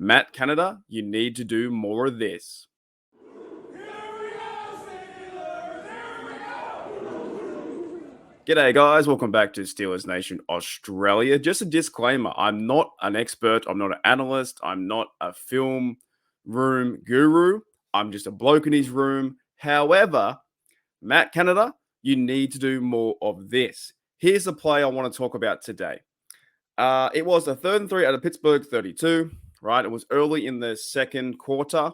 Matt Canada, you need to do more of this. G'day, guys. Welcome back to Steelers Nation Australia. Just a disclaimer, I'm not an expert. I'm not an analyst. I'm not a film room guru. I'm just a bloke in his room. However, Matt Canada, you need to do more of this. Here's the play I want to talk about today. It was a 3rd and 3 at a Pittsburgh 32, right? It was early in the second quarter.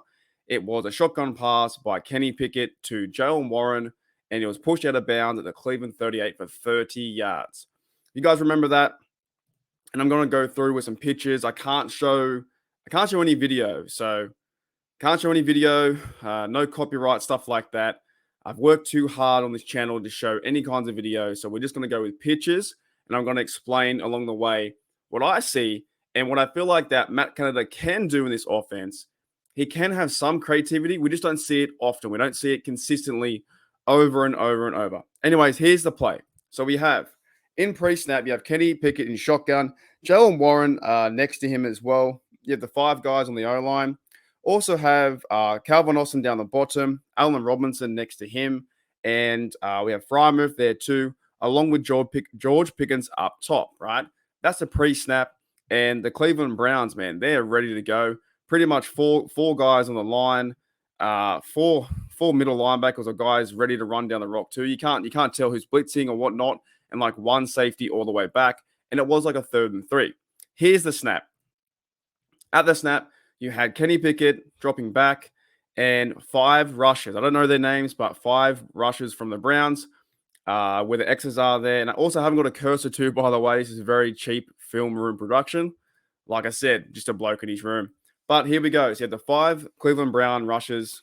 It was a shotgun pass by Kenny Pickett to Jalen Warren, and it was pushed out of bounds at the Cleveland 38 for 30 yards. You guys remember that? And I'm going to go through with some pictures. I can't show any video. So can't show any video, no copyright, stuff like that. I've worked too hard on this channel to show any kinds of videos. So we're just going to go with pictures, and I'm going to explain along the way what I see and what I feel like that Matt Canada can do in this offense. He can have some creativity. We just don't see it often. We don't see it consistently over and over and over. Anyways, here's the play. So we have, in pre-snap, you have Kenny Pickett in shotgun, Jalen Warren next to him as well. You have the 5 guys on the O-line. Also have Calvin Austin down the bottom, Allen Robinson next to him, and we have Frymouth there too, along with George Pickens up top, right? That's the pre-snap, and the Cleveland Browns, man, they're ready to go. Pretty much four guys on the line, four middle linebackers or guys ready to run down the rock too. You can't tell who's blitzing or whatnot, and like one safety all the way back, and it was like a 3rd and 3. Here's the snap. At the snap, you had Kenny Pickett dropping back and 5 rushers. I don't know their names, but 5 rushers from the Browns, where the X's are there. And I also haven't got a cursor too, by the way. This is a very cheap film room production. Like I said, just a bloke in his room. But here we go. So you had the 5 Cleveland Brown rushers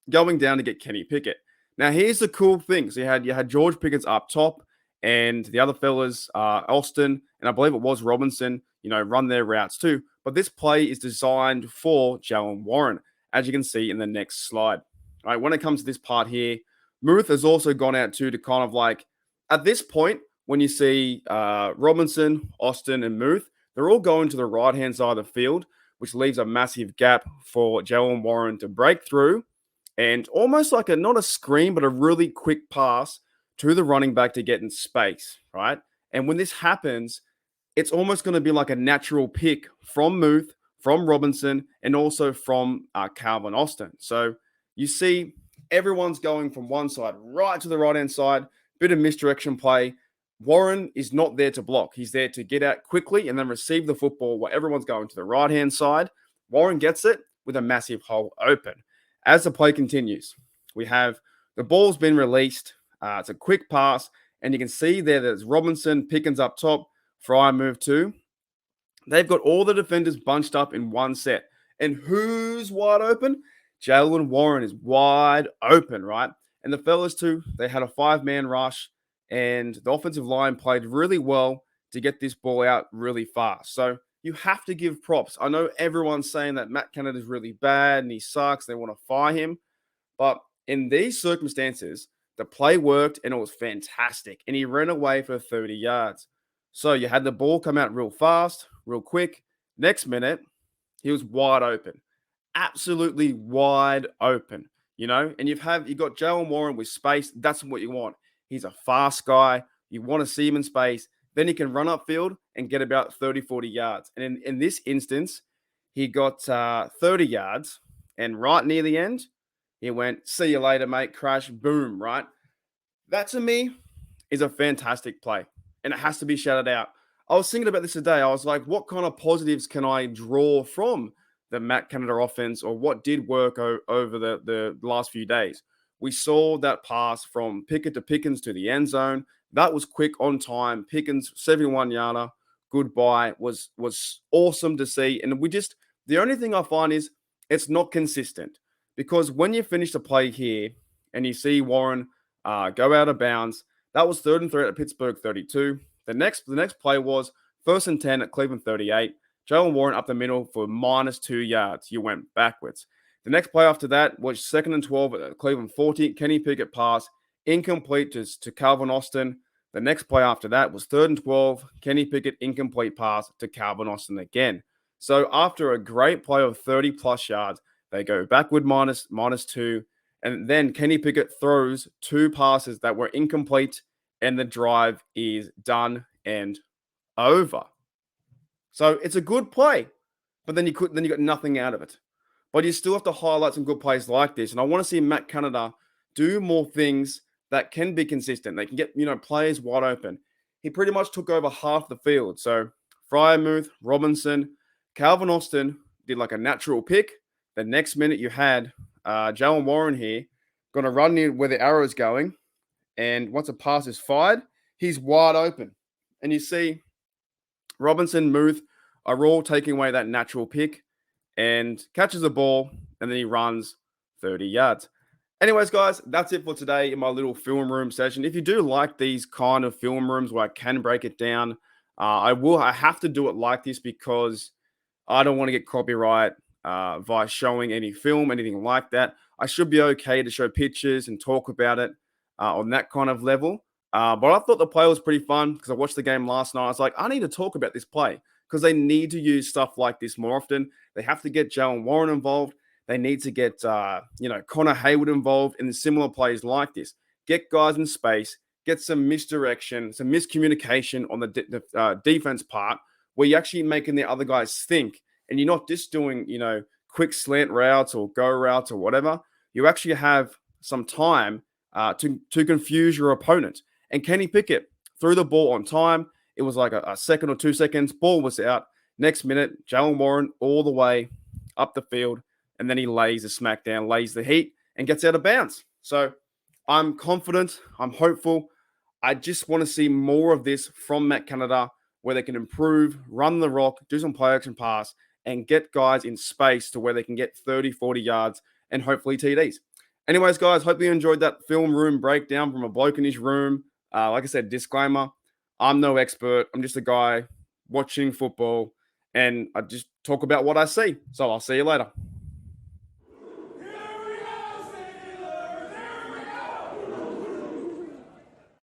going down to get Kenny Pickett. Now, here's the cool thing. So you had George Pickens up top, and the other fellas, Austin, and I believe it was Robinson, run their routes too. But this play is designed for Jalen Warren, as you can see in the next slide. All right, when it comes to this part here, Muth has also gone out too to kind of like, at this point, when you see Robinson, Austin, and Muth, they're all going to the right-hand side of the field, which leaves a massive gap for Jalen Warren to break through and almost like not a screen, but a really quick pass to the running back to get in space, right? And when this happens, it's almost going to be like a natural pick from Muth, from Robinson, and also from Calvin Austin. So you see everyone's going from one side right to the right-hand side, bit of misdirection play. Warren is not there to block. He's there to get out quickly and then receive the football while everyone's going to the right-hand side. Warren gets it with a massive hole open. As the play continues, we have the ball's been released. It's a quick pass, and you can see there that it's Robinson, Pickens up top, Fry move too. They've got all the defenders bunched up in one set. And who's wide open? Jalen Warren is wide open, right? And the fellas too, they had a 5-man rush, and the offensive line played really well to get this ball out really fast. So you have to give props. I know everyone's saying that Matt Canada is really bad and he sucks. They want to fire him. But in these circumstances, the play worked and it was fantastic. And he ran away for 30 yards. So you had the ball come out real fast, real quick. Next minute, he was wide open. Absolutely wide open, And you've got Jalen Warren with space. That's what you want. He's a fast guy. You want to see him in space. Then he can run upfield and get about 30, 40 yards. And in this instance, he got 30 yards. And right near the end, he went, see you later, mate, crash, boom, right? That to me is a fantastic play. And it has to be shouted out. I was thinking about this today. I was like, what kind of positives can I draw from the Matt Canada offense, or what did work over the last few days? We saw that pass from Pickett to Pickens to the end zone. That was quick, on time. Pickens, 71-yarder, goodbye, was awesome to see. And the only thing I find is it's not consistent, because when you finish the play here and you see Warren go out of bounds, that was 3rd and 3 at Pittsburgh 32. The next play was 1st and 10 at Cleveland 38. Jalen Warren up the middle for -2 yards. You went backwards. The next play after that was 2nd and 12 at Cleveland 40. Kenny Pickett pass, incomplete to Calvin Austin. The next play after that was 3rd and 12. Kenny Pickett, incomplete pass to Calvin Austin again. So after a great play of 30 plus yards, they go backward minus two. And then Kenny Pickett throws two passes that were incomplete, and the drive is done and over. So it's a good play, but then you got nothing out of it. But you still have to highlight some good plays like this. And I want to see Matt Canada do more things that can be consistent. They can get, players wide open. He pretty much took over half the field. So Fryermuth, Robinson, Calvin Austin did like a natural pick. The next minute you had Jalen Warren here going to run near where the arrow is going. And once a pass is fired, he's wide open. And you see Robinson, Muth are all taking away that natural pick and catches the ball, and then he runs 30 yards. Anyways, guys, that's it for today in my little film room session. If you do like these kind of film rooms where I can break it down, I have to do it like this because I don't want to get copyright via showing any film, anything like that. I should be okay to show pictures and talk about it on that kind of level. But I thought the play was pretty fun because I watched the game last night. I was like, I need to talk about this play because they need to use stuff like this more often. They have to get Jalen Warren involved. They need to get, Connor Hayward involved in similar plays like this. Get guys in space, get some misdirection, some miscommunication on the defense part where you're actually making the other guys think and you're not just doing, quick slant routes or go routes or whatever. You actually have some time to confuse your opponent. And Kenny Pickett threw the ball on time. It was like a second or 2 seconds. Ball was out. Next minute, Jalen Warren all the way up the field. And then he lays the smackdown, lays the heat, and gets out of bounds. So I'm confident. I'm hopeful. I just want to see more of this from Matt Canada where they can improve, run the rock, do some play action pass, and get guys in space to where they can get 30, 40 yards and hopefully TDs. Anyways, guys, hope you enjoyed that film room breakdown from a bloke in his room. Like I said, disclaimer, I'm no expert. I'm just a guy watching football, and I just talk about what I see. So I'll see you later.